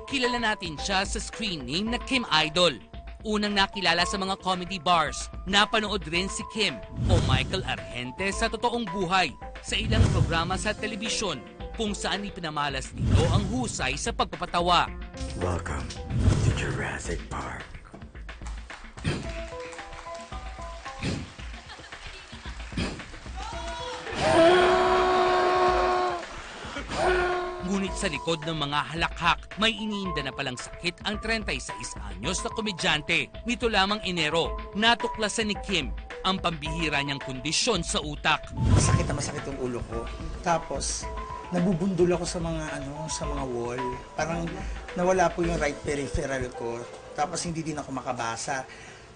Kilala natin siya sa screen name na Kim Idol. Unang nakilala sa mga comedy bars. Napanood rin si Kim o Michael Argente sa totoong buhay sa ilang programa sa telebisyon kung saan ipinamalas nito ang husay sa pagpapatawa. Welcome to Jurassic Park. Ngunit sa likod ng mga halakhak, may iniinda na palang sakit ang 36 anyos na komedyante. Nito lamang Enero, natuklasan ni Kim ang pambihira niyang kondisyon sa utak. Masakit na masakit yung ulo ko. Tapos, nabubundol ako sa mga wall. Parang nawala po yung right peripheral ko. Tapos hindi din ako makabasa.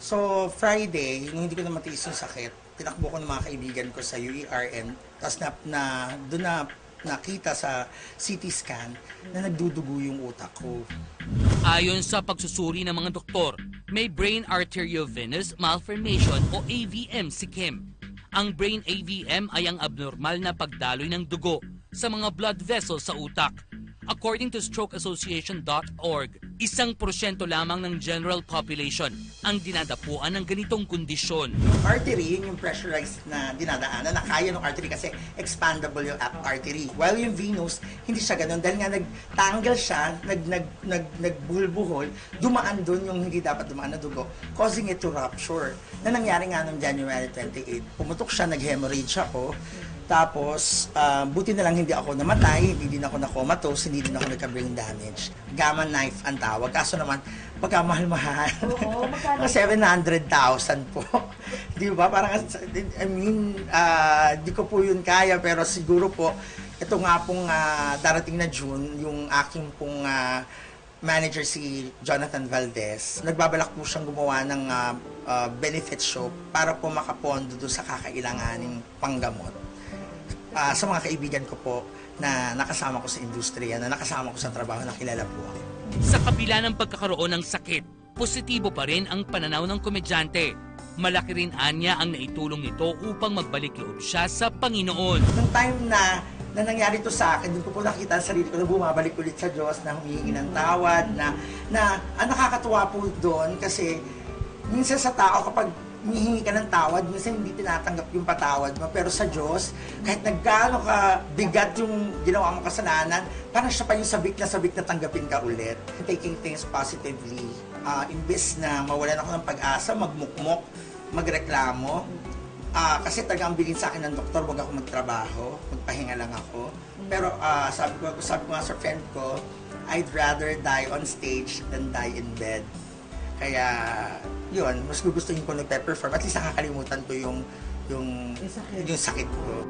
So, Friday, nung hindi ko na matiis yung sakit, tinakbo ko ng mga kaibigan ko sa UERN. Tapos doon na nakita sa CT scan na nagdudugo yung utak ko. Ayon sa pagsusuri ng mga doktor, may brain arteriovenous malformation o AVM si Kim. Ang brain AVM ay ang abnormal na pagdaloy ng dugo sa mga blood vessels sa utak. According to strokeassociation.org, 1% lamang ng general population ang dinadapuan ng ganitong kondisyon. Artery, yun yung pressurized na dinadaanan, na kaya ng artery kasi expandable yung artery. While yung venous, hindi siya ganun. Dahil nga nagtanggal siya, nagbulbuhol, dumaan dun yung hindi dapat dumaan na dugo, causing it to rupture. Na nangyari nga noong January 28. Pumutok siya, nag-hemorrhage ako. Tapos, buti na lang hindi ako namatay, hindi din ako na-comatose, hindi din ako nagka-brain damage. Gamma knife ang tawag. Kaso naman, pagkamahal-mahal. Oo, magkano? 700,000 po. Di ba? Parang, di ko po yun kaya, pero siguro po, ito nga pong darating na June, yung aking pong manager si Jonathan Valdez, nagbabalak po siyang gumawa ng benefit show para po makapondo doon sa kakailanganing panggamot. Sa mga kaibigan ko po na nakasama ko sa industriya, na nakasama ko sa trabaho, na kilala po ako. Sa kabila ng pagkakaroon ng sakit, positibo pa rin ang pananaw ng komedyante. Malaki rin anya ang naitulong nito upang magbalik loob siya sa Panginoon. Nung time na nangyari to sa akin, doon ko po nakita sa sarili ko na bumabalik ulit sa Diyos, na humihingi ng tawad, na nakakatuwa po doon kasi minsan sa tao kapag humihingi ka ng tawad, minsan hindi tinatanggap yung patawad mo. Pero sa Diyos, kahit naggaano ka bigat yung ginawa mong kasalanan, parang siya pa yung sabik na tanggapin ka ulit. Taking things positively, imbes na mawalan ako ng pag-asa, magmukmok, magreklamo, kasi talagang bilin sa akin ng doktor, huwag ako magtrabaho, magpahinga lang ako. Pero sabi ko nga sa friend ko, I'd rather die on stage than die in bed. Kaya, yun, mas gugustuhin ko nagpe-perform. At least nakakalimutan ko yung sakit ko.